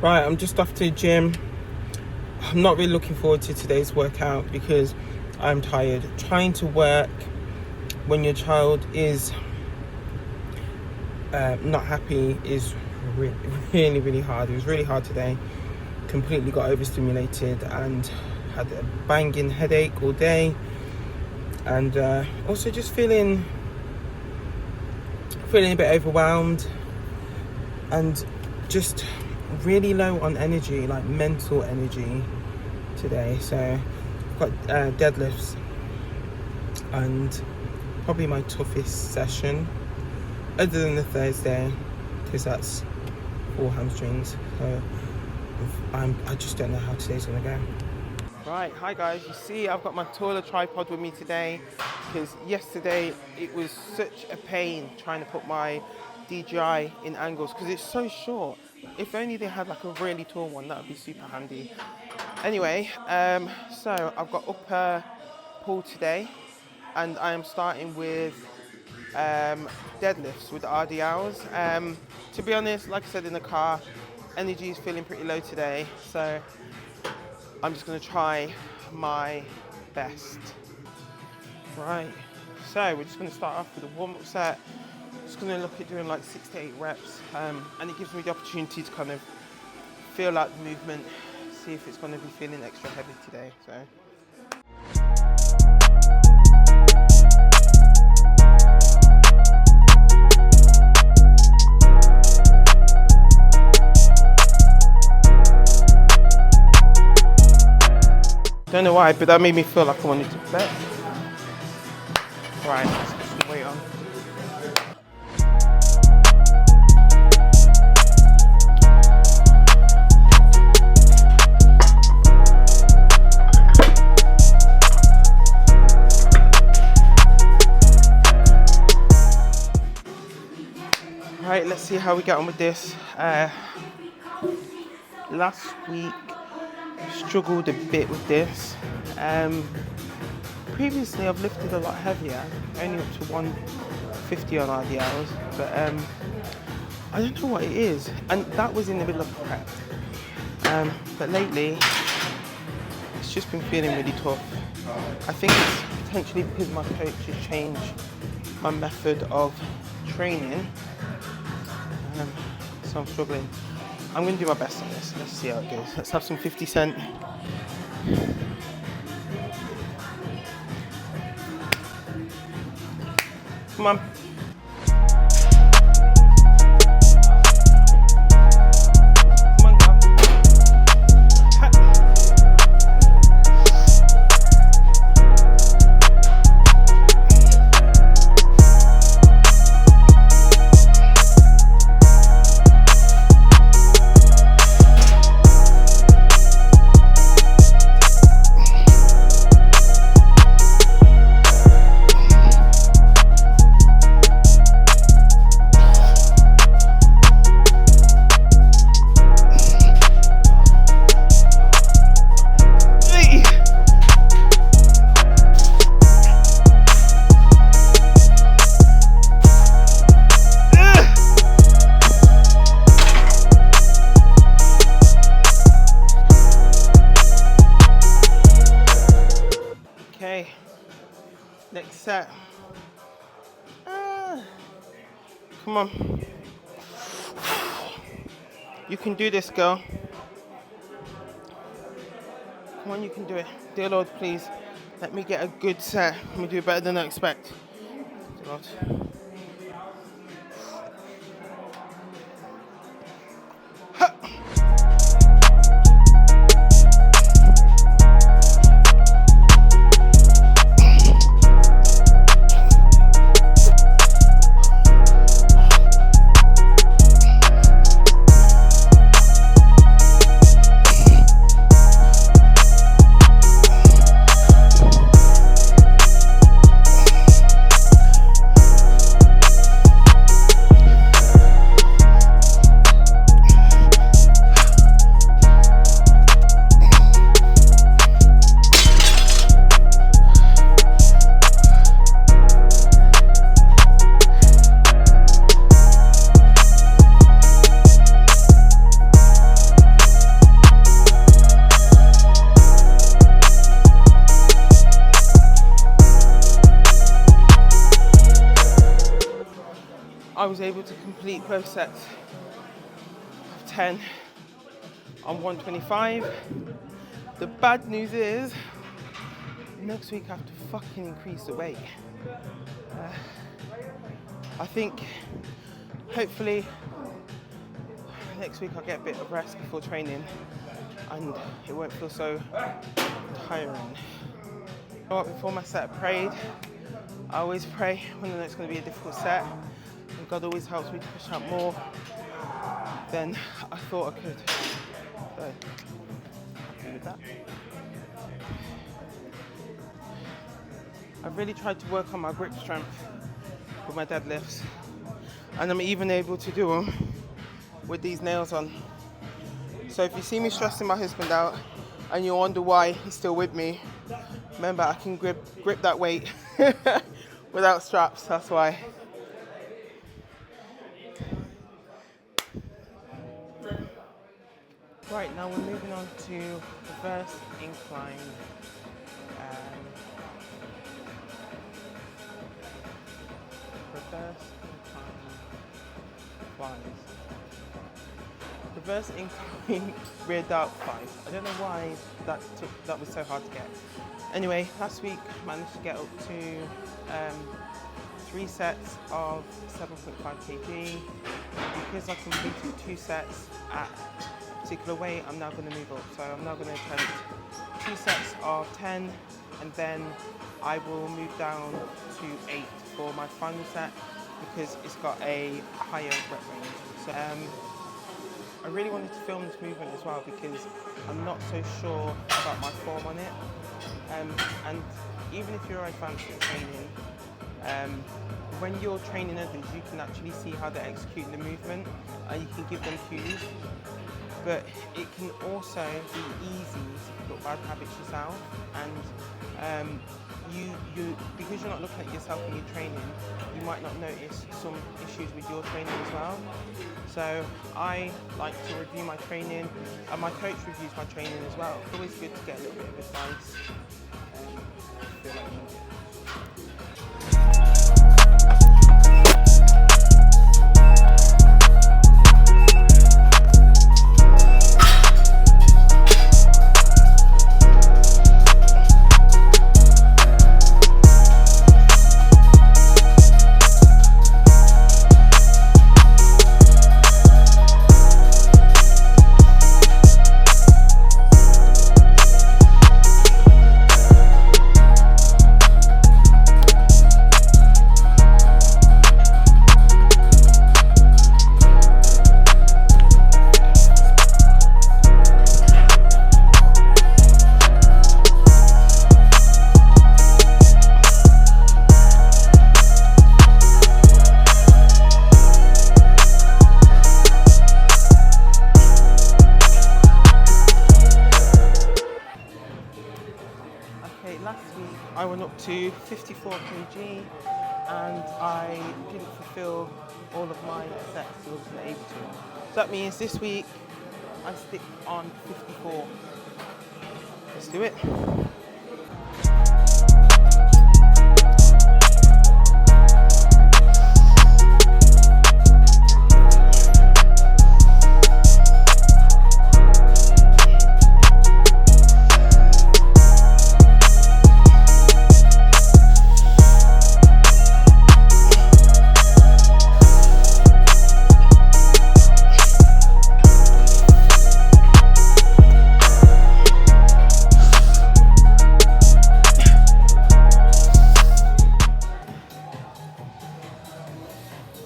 Right, I'm just off to the gym. I'm not really looking forward to today's workout because I'm tired. Trying to work when your child is not happy is really hard. It was really hard today. Completely got overstimulated and had a banging headache all day, and also just feeling a bit overwhelmed and just really low on energy, like mental energy today. So I've got deadlifts and probably my toughest session other than the Thursday, because that's 4 hamstrings. So I just don't know how today's gonna go. Right, hi guys, you see I've got my taller tripod with me today because yesterday it was such a pain trying to put my DJI in angles because it's so short. If only they had like a really tall one, that would be super handy. Anyway, so I've got upper pull today and I am starting with deadlifts with RDLs. To be honest, like I said in the car, energy is feeling pretty low today, so I'm just going to try my best. Right, so we're just going to start off with a warm-up set. Just going to look at doing like 6 to 8 reps, and it gives me the opportunity to kind of feel out the movement, see if it's going to be feeling extra heavy today. So. Don't know why, but that made me feel like I wanted to bet. Right, let's put some weight on. Right, let's see how we get on with this. Last week, struggled a bit with this. Previously I've lifted a lot heavier, only up to 150 on RDLs, but I don't know what it is, and that was in the middle of prep. But lately it's just been feeling really tough. I think it's potentially because my coach has changed my method of training, so I'm struggling. I'm going to do my best on this. Let's see how it goes. Let's have some 50 Cent. Come on. Come on, girl. Okay, next set. Come on. You can do this, girl. Come on, you can do it. Dear Lord, please, let me get a good set. Let me do better than I expect. Dear Lord. able to complete both sets of 10 on 125. The bad news is, next week I have to fucking increase the weight. I think, hopefully, next week I'll get a bit of rest before training and it won't feel so tiring. Before my set, I prayed. I always pray when I know it's going to be a difficult set, and God always helps me to push out more than I thought I could. So, happy with that. I've really tried to work on my grip strength with my deadlifts, and I'm even able to do them with these nails on. So if you see me stressing my husband out and you wonder why he's still with me, remember I can grip that weight without straps, that's why. Right, now we're moving on to reverse incline. Reverse incline flies. Reverse incline rear dart flies. I don't know why that was so hard to get. Anyway, last week I managed to get up to 3 sets of 7.5 kg. Because I completed 2 sets at a particular weight, I'm now going to move up. So I'm now going to attempt 2 sets of 10, and then I will move down to 8 for my final set because it's got a higher rep range. So I really wanted to film this movement as well because I'm not so sure about my form on it. And even if you're advanced at training, when you're training others, you can actually see how they're executing the movement and you can give them cues. But it can also be easy to pick up bad habits yourself, and because you're not looking at yourself when you're training, you might not notice some issues with your training as well. So I like to review my training, and my coach reviews my training as well. It's always good to get a little bit of advice. I feel like you need it. I went up to 54 kg and I didn't fulfill all of my sets, so I wasn't able to. So that means this week I stick on 54. Let's do it.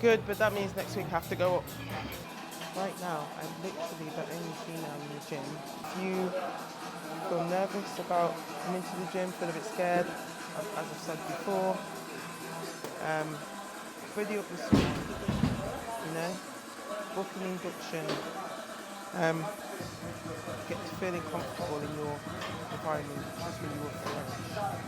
Good, but that means next week I have to go up. Right now, I'm literally the only female in the gym. If you feel nervous about coming to the gym, feel a bit scared, as I've said before, ready up with someone, you know, book an induction, get to feeling comfortable in your environment, just when you walk around.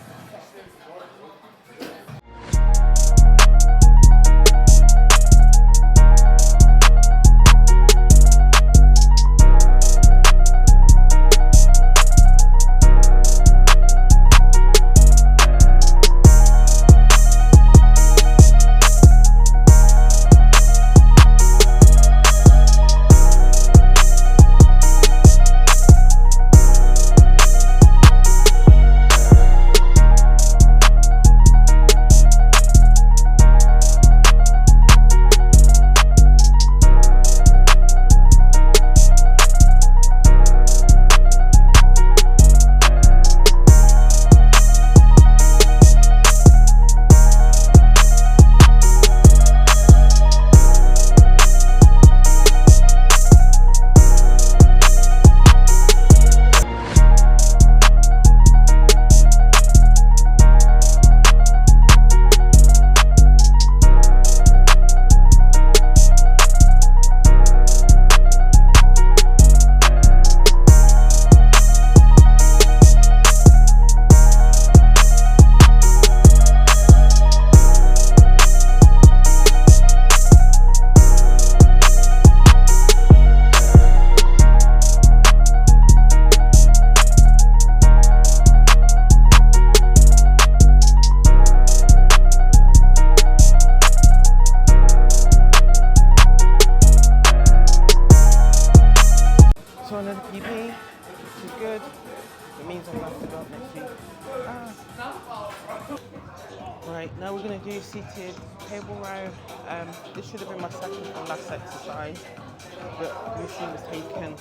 So another PB, which is good. It means I'm gonna have to go up next week. Right, now we're gonna do seated cable row. This should have been my second from last exercise, but the machine was taken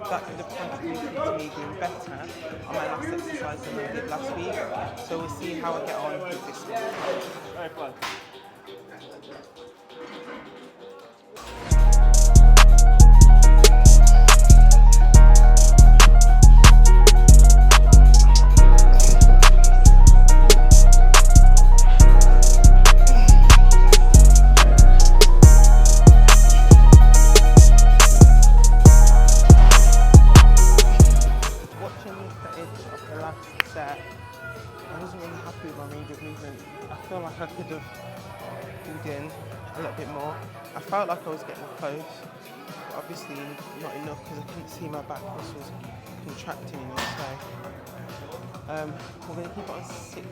that could have contributed to me doing better on my last exercise than I did last week. So we'll see how I get on with this one. Very fun. Feel like I could have pulled in a little bit more. I felt like I was getting close, but obviously not enough because I couldn't see my back muscles contracting enough. So we're going to keep it on 60,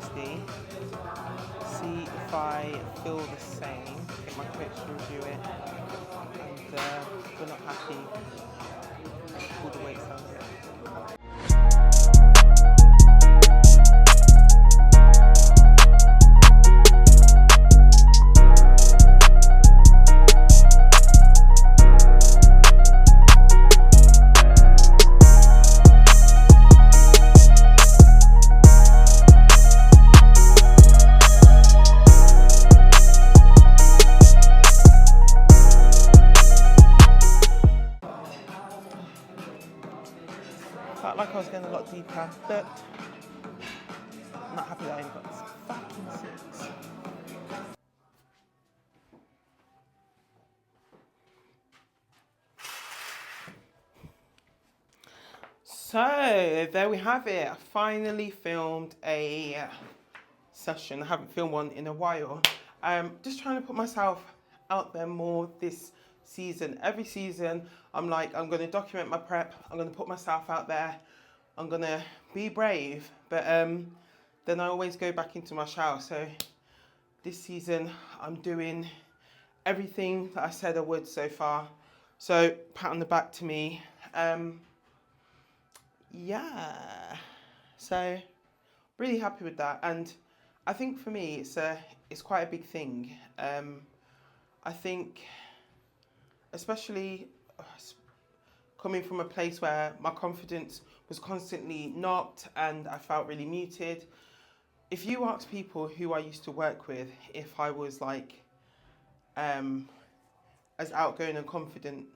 see if I feel the same, get my coach to review it, and if we're not happy, pull the weights down a bit. Felt like I was getting a lot deeper, but I'm not happy that I only got this fucking 6. So there we have it. I finally filmed a session. I haven't filmed one in a while. Just trying to put myself out there more this season. Every season, I'm like, I'm going to document my prep. I'm going to put myself out there. I'm going to be brave. But then I always go back into my shell. So this season, I'm doing everything that I said I would so far. So pat on the back to me. Yeah. So really happy with that. And I think for me, it's quite a big thing. I think, especially coming from a place where my confidence was constantly knocked and I felt really muted. If you ask people who I used to work with if I was like as outgoing and confident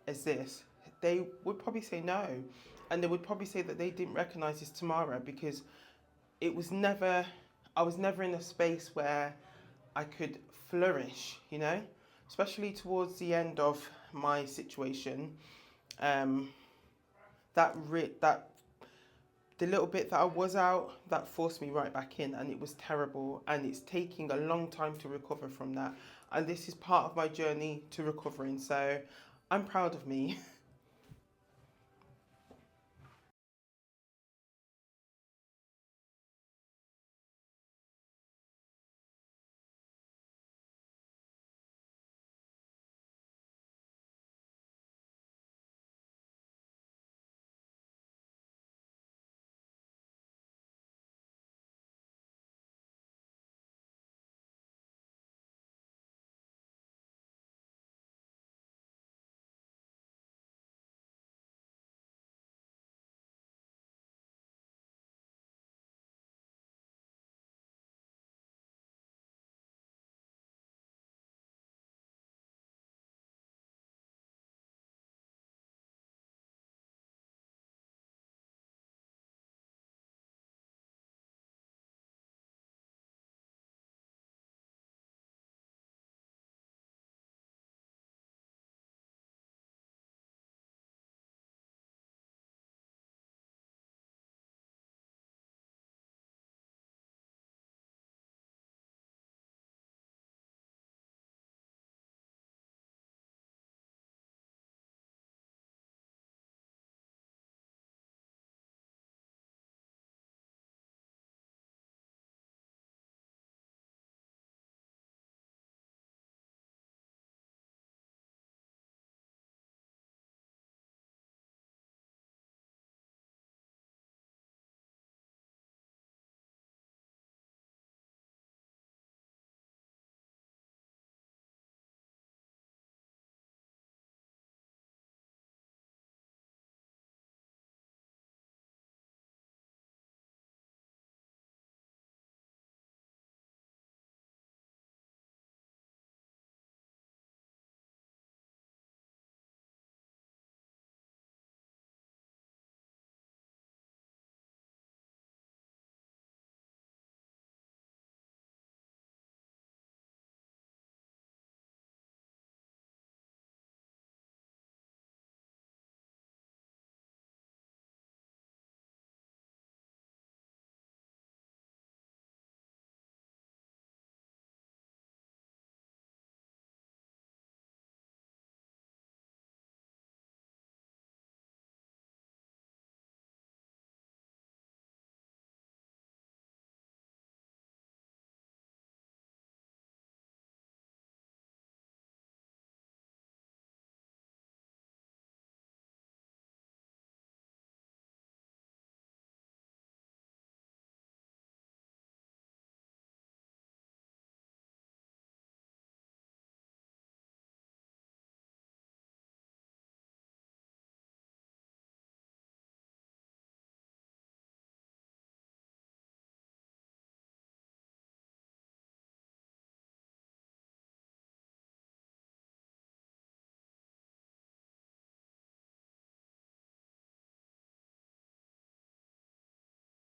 as this, they would probably say no. And they would probably say that they didn't recognise this Tamara because I was never in a space where I could flourish, you know, especially towards the end of my situation. The little bit that I was out, that forced me right back in, and it was terrible. And it's taking a long time to recover from that. And this is part of my journey to recovering. So I'm proud of me.